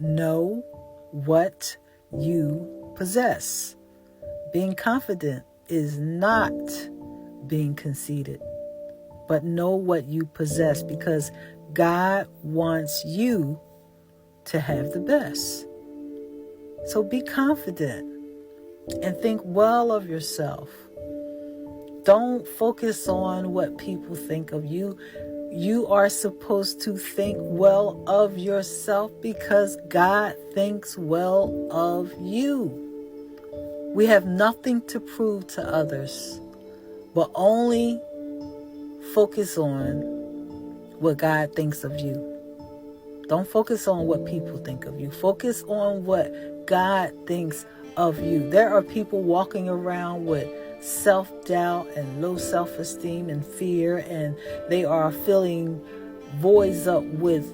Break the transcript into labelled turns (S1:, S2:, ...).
S1: Know what you possess. Being confident is not being conceited, but know what you possess, because God wants you to have the best. So be confident and think well of yourself. Don't focus on what people think of you. You are supposed to think well of yourself because God thinks well of you. We have nothing to prove to others, but only focus on what God thinks of you. Don't focus on what people think of you. Focus on what God thinks of you. There are people walking around with self-doubt and low self-esteem and fear, and they are filling voids up with